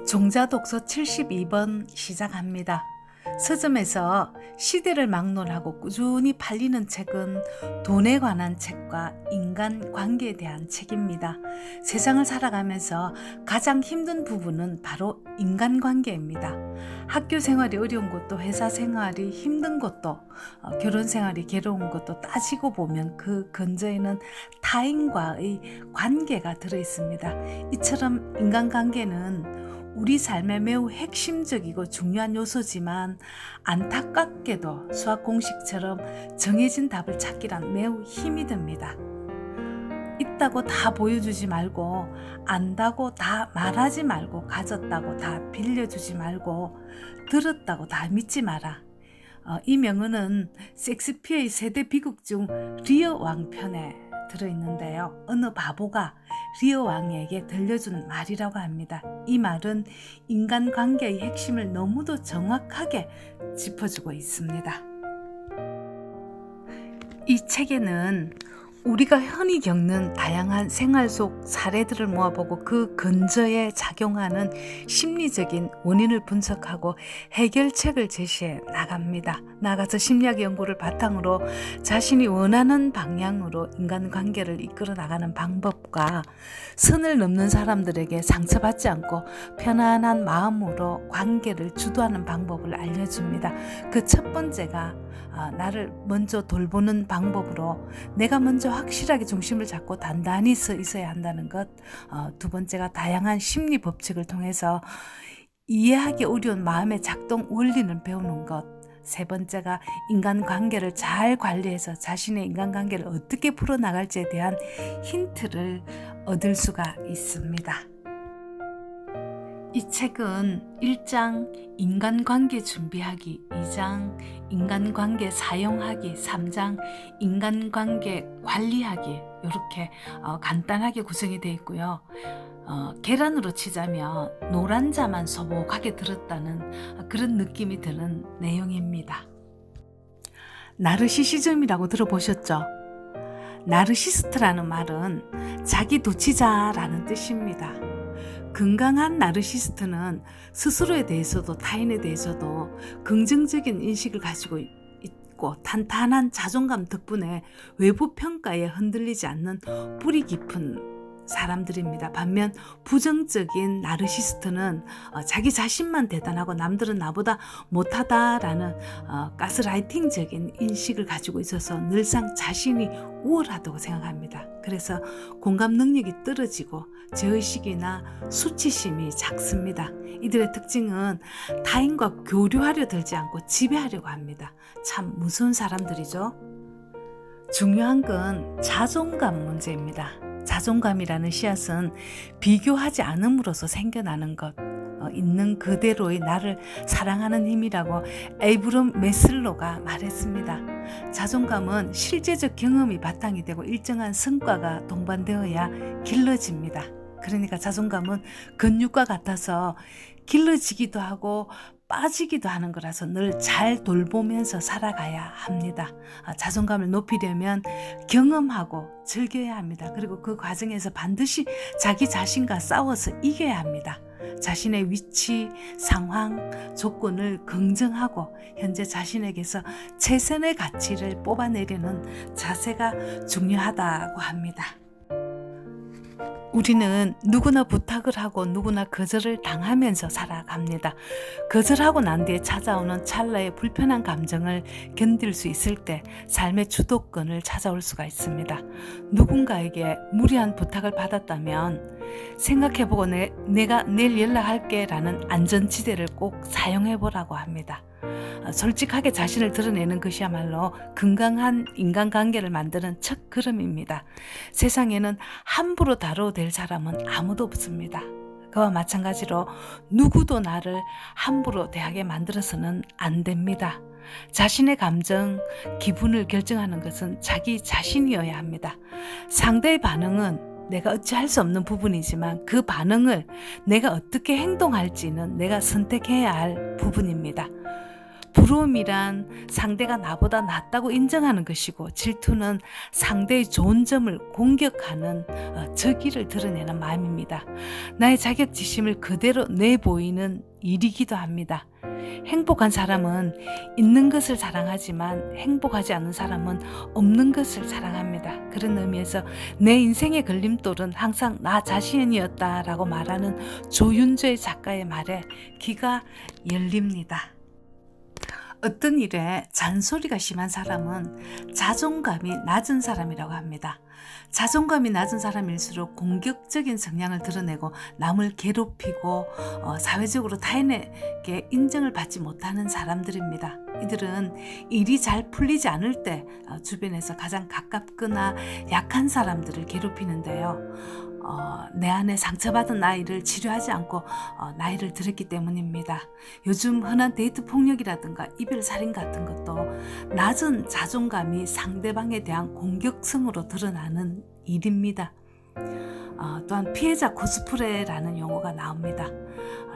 종자독서 72번 시작합니다. 서점에서 시대를 막론하고 꾸준히 팔리는 책은 돈에 관한 책과 인간관계에 대한 책입니다. 세상을 살아가면서 가장 힘든 부분은 바로 인간관계입니다. 학교 생활이 어려운 것도, 회사 생활이 힘든 것도, 결혼 생활이 괴로운 것도 따지고 보면 그 근저에는 타인과의 관계가 들어있습니다. 이처럼 인간관계는 우리 삶의 매우 핵심적이고 중요한 요소지만 안타깝게도 수학 공식처럼 정해진 답을 찾기란 매우 힘이 듭니다. 있다고 다 보여주지 말고, 안다고 다 말하지 말고, 가졌다고 다 빌려주지 말고, 들었다고 다 믿지 마라. 이 명언은 셰익스피어의 세대 비극 중 리어 왕 편에 들어있는데요. 어느 바보가 리어 왕에게 들려준 말이라고 합니다. 이 말은 인간관계의 핵심을 너무도 정확하게 짚어주고 있습니다. 이 책에는 우리가 흔히 겪는 다양한 생활 속 사례들을 모아보고 그 근저에 작용하는 심리적인 원인을 분석하고 해결책을 제시해 나갑니다. 나아가서 심리학 연구를 바탕으로 자신이 원하는 방향으로 인간관계를 이끌어 나가는 방법과 선을 넘는 사람들에게 상처받지 않고 편안한 마음으로 관계를 주도하는 방법을 알려줍니다. 그 첫 번째가 나를 먼저 돌보는 방법으로 내가 먼저 확실하게 중심을 잡고 단단히 서 있어야 한다는 것. 두 번째가 다양한 심리 법칙을 통해서 이해하기 어려운 마음의 작동 원리를 배우는 것. 세 번째가 인간관계를 잘 관리해서 자신의 인간관계를 어떻게 풀어나갈지에 대한 힌트를 얻을 수가 있습니다. 이 책은 1장 인간관계 준비하기, 2장 인간관계 사용하기, 3장 인간관계 관리하기 이렇게 간단하게 구성이 되어 있고요. 계란으로 치자면 노란자만 소복하게 들었다는 그런 느낌이 드는 내용입니다. 나르시시즘이라고 들어보셨죠? 나르시스트라는 말은 자기 도취자라는 뜻입니다. 건강한 나르시스트는 스스로에 대해서도 타인에 대해서도 긍정적인 인식을 가지고 있고 탄탄한 자존감 덕분에 외부 평가에 흔들리지 않는 뿌리 깊은 사람들입니다. 반면 부정적인 나르시스트는 자기 자신만 대단하고 남들은 나보다 못하다라는 가스라이팅적인 인식을 가지고 있어서 늘상 자신이 우월하다고 생각합니다. 그래서 공감 능력이 떨어지고 제의식이나 수치심이 작습니다. 이들의 특징은 타인과 교류하려 들지 않고 지배하려고 합니다. 참 무서운 사람들이죠. 중요한 건 자존감 문제입니다. 자존감이라는 씨앗은 비교하지 않음으로써 생겨나는 것, 있는 그대로의 나를 사랑하는 힘이라고 에이브럼 메슬로가 말했습니다. 자존감은 실제적 경험이 바탕이 되고 일정한 성과가 동반되어야 길러집니다. 그러니까 자존감은 근육과 같아서 길러지기도 하고 빠지기도 하는 거라서 늘 잘 돌보면서 살아가야 합니다. 자존감을 높이려면 경험하고 즐겨야 합니다. 그리고 그 과정에서 반드시 자기 자신과 싸워서 이겨야 합니다. 자신의 위치, 상황, 조건을 긍정하고 현재 자신에게서 최선의 가치를 뽑아내려는 자세가 중요하다고 합니다. 우리는 누구나 부탁을 하고 누구나 거절을 당하면서 살아갑니다. 거절하고 난 뒤에 찾아오는 찰나의 불편한 감정을 견딜 수 있을 때 삶의 주도권을 찾아올 수가 있습니다. 누군가에게 무리한 부탁을 받았다면 생각해보고 내가 내일 연락할게 라는 안전지대를 꼭 사용해보라고 합니다. 솔직하게 자신을 드러내는 것이야말로 건강한 인간관계를 만드는 첫 걸음입니다. 세상에는 함부로 다뤄도 될 사람은 아무도 없습니다. 그와 마찬가지로 누구도 나를 함부로 대하게 만들어서는 안 됩니다. 자신의 감정, 기분을 결정하는 것은 자기 자신이어야 합니다. 상대의 반응은 내가 어찌할 수 없는 부분이지만 그 반응을 내가 어떻게 행동할지는 내가 선택해야 할 부분입니다. 부러움이란 상대가 나보다 낫다고 인정하는 것이고, 질투는 상대의 좋은 점을 공격하는 적의를 드러내는 마음입니다. 나의 자격지심을 그대로 내보이는 일이기도 합니다. 행복한 사람은 있는 것을 자랑하지만 행복하지 않은 사람은 없는 것을 자랑합니다. 그런 의미에서 내 인생의 걸림돌은 항상 나 자신이었다라고 말하는 조윤주의 작가의 말에 귀가 열립니다. 어떤 일에 잔소리가 심한 사람은 자존감이 낮은 사람이라고 합니다. 자존감이 낮은 사람일수록 공격적인 성향을 드러내고 남을 괴롭히고 사회적으로 타인에게 인정을 받지 못하는 사람들입니다. 이들은 일이 잘 풀리지 않을 때 주변에서 가장 가깝거나 약한 사람들을 괴롭히는데요. 내 안에 상처받은 나이를 치료하지 않고 나이를 들었기 때문입니다. 요즘 흔한 데이트 폭력이라든가 이별 살인 같은 것도 낮은 자존감이 상대방에 대한 공격성으로 드러나는 일입니다. 또한 피해자 코스프레라는 용어가 나옵니다.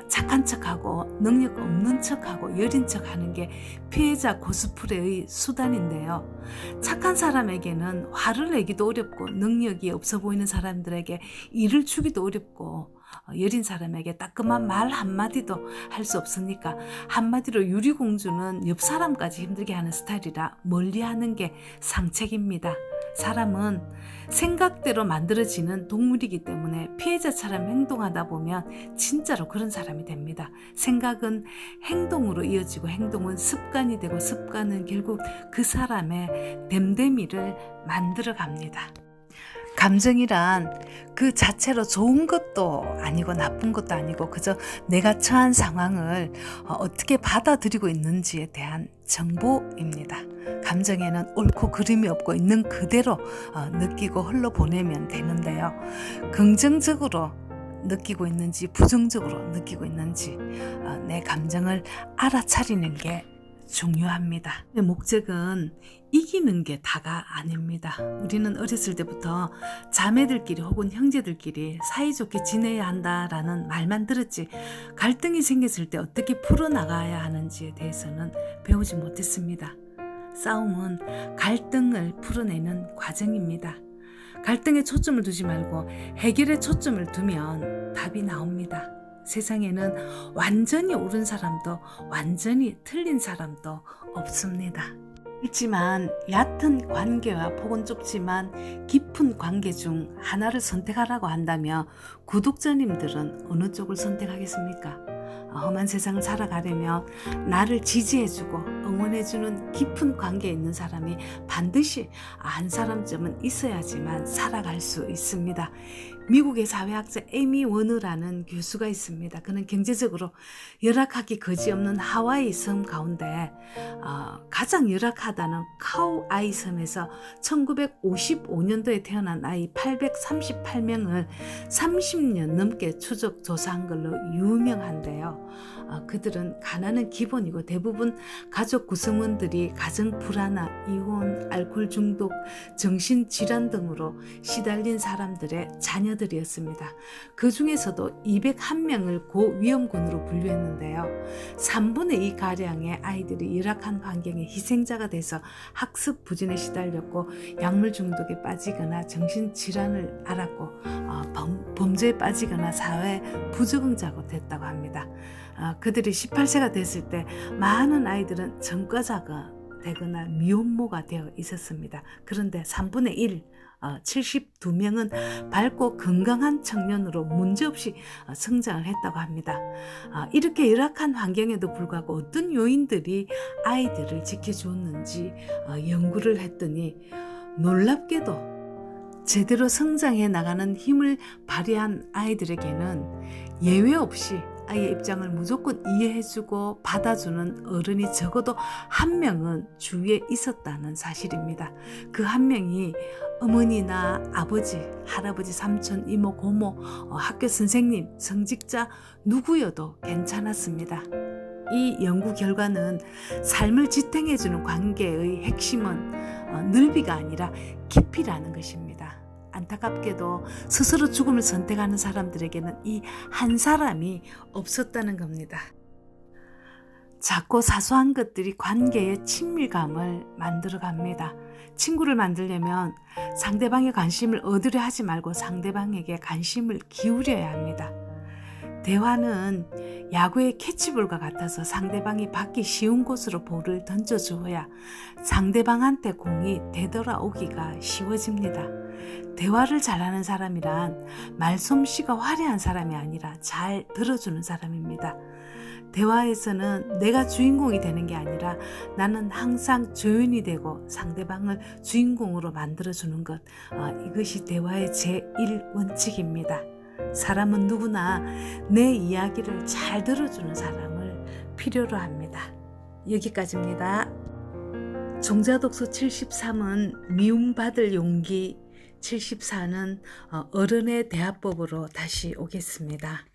착한 척하고 능력 없는 척하고 여린 척하는 게 피해자 코스프레의 수단인데요. 착한 사람에게는 화를 내기도 어렵고 능력이 없어 보이는 사람들에게 일을 주기도 어렵고 여린 사람에게 따끔한 말 한마디도 할 수 없으니까 한마디로 유리공주는 옆 사람까지 힘들게 하는 스타일이라 멀리하는 게 상책입니다. 사람은 생각대로 만들어지는 동물이기 때문에 피해자처럼 행동하다 보면 진짜로 그런 사람이 됩니다. 생각은 행동으로 이어지고 행동은 습관이 되고 습관은 결국 그 사람의 됨됨이를 만들어 갑니다. 감정이란 그 자체로 좋은 것도 아니고 나쁜 것도 아니고 그저 내가 처한 상황을 어떻게 받아들이고 있는지에 대한 정보입니다. 감정에는 옳고 그름이 없고 있는 그대로 느끼고 흘러보내면 되는데요. 긍정적으로 느끼고 있는지 부정적으로 느끼고 있는지 내 감정을 알아차리는 게 중요합니다. 목적은 이기는 게 다가 아닙니다. 우리는 어렸을 때부터 자매들끼리 혹은 형제들끼리 사이좋게 지내야 한다라는 말만 들었지 갈등이 생겼을 때 어떻게 풀어나가야 하는지에 대해서는 배우지 못했습니다. 싸움은 갈등을 풀어내는 과정입니다. 갈등에 초점을 두지 말고 해결에 초점을 두면 답이 나옵니다. 세상에는 완전히 옳은 사람도 완전히 틀린 사람도 없습니다. 있지만 얕은 관계와 폭은 좁지만 깊은 관계 중 하나를 선택하라고 한다면 구독자님들은 어느 쪽을 선택하겠습니까? 험한 세상을 살아가려면 나를 지지해주고 응원해주는 깊은 관계에 있는 사람이 반드시 한 사람쯤은 있어야지만 살아갈 수 있습니다. 미국의 사회학자 에미 워너라는 교수가 있습니다. 그는 경제적으로 열악하기 그지없는 하와이 섬 가운데 가장 열악하다는 카우아이 섬에서 1955년도에 태어난 아이 838명을 30년 넘게 추적 조사한 걸로 유명한데요. 그들은 가난은 기본이고 대부분 가족 구성원들이 가정 불안화, 이혼, 알코올 중독, 정신질환 등으로 시달린 사람들의 자녀들이었습니다. 그 중에서도 201명을 고위험군으로 분류했는데요. 3분의 2가량의 아이들이 열악한 환경의 희생자가 돼서 학습 부진에 시달렸고 약물 중독에 빠지거나 정신질환을 앓았고 범죄에 빠지거나 사회 부적응자가 됐다고 합니다. 그들이 18세가 됐을 때 많은 아이들은 전과자가 되거나 미혼모가 되어 있었습니다. 그런데 3분의 1, 72명은 밝고 건강한 청년으로 문제없이 성장을 했다고 합니다. 이렇게 열악한 환경에도 불구하고 어떤 요인들이 아이들을 지켜주었는지 연구를 했더니 놀랍게도 제대로 성장해 나가는 힘을 발휘한 아이들에게는 예외 없이 아이의 입장을 무조건 이해해주고 받아주는 어른이 적어도 한 명은 주위에 있었다는 사실입니다. 그 한 명이 어머니나 아버지, 할아버지, 삼촌, 이모, 고모, 학교 선생님, 성직자 누구여도 괜찮았습니다. 이 연구 결과는 삶을 지탱해주는 관계의 핵심은 넓이가 아니라 깊이라는 것입니다. 안타깝게도 스스로 죽음을 선택하는 사람들에게는 이 한 사람이 없었다는 겁니다. 작고 사소한 것들이 관계의 친밀감을 만들어 갑니다. 친구를 만들려면 상대방의 관심을 얻으려 하지 말고 상대방에게 관심을 기울여야 합니다. 대화는 야구의 캐치볼과 같아서 상대방이 받기 쉬운 곳으로 볼을 던져주어야 상대방한테 공이 되돌아오기가 쉬워집니다. 대화를 잘하는 사람이란 말솜씨가 화려한 사람이 아니라 잘 들어주는 사람입니다. 대화에서는 내가 주인공이 되는 게 아니라 나는 항상 조연이 되고 상대방을 주인공으로 만들어주는 것, 이것이 대화의 제1원칙입니다. 사람은 누구나 내 이야기를 잘 들어주는 사람을 필요로 합니다. 여기까지입니다. 종자독서 73은 미움받을 용기, 74는 어른의 대화법으로 다시 오겠습니다.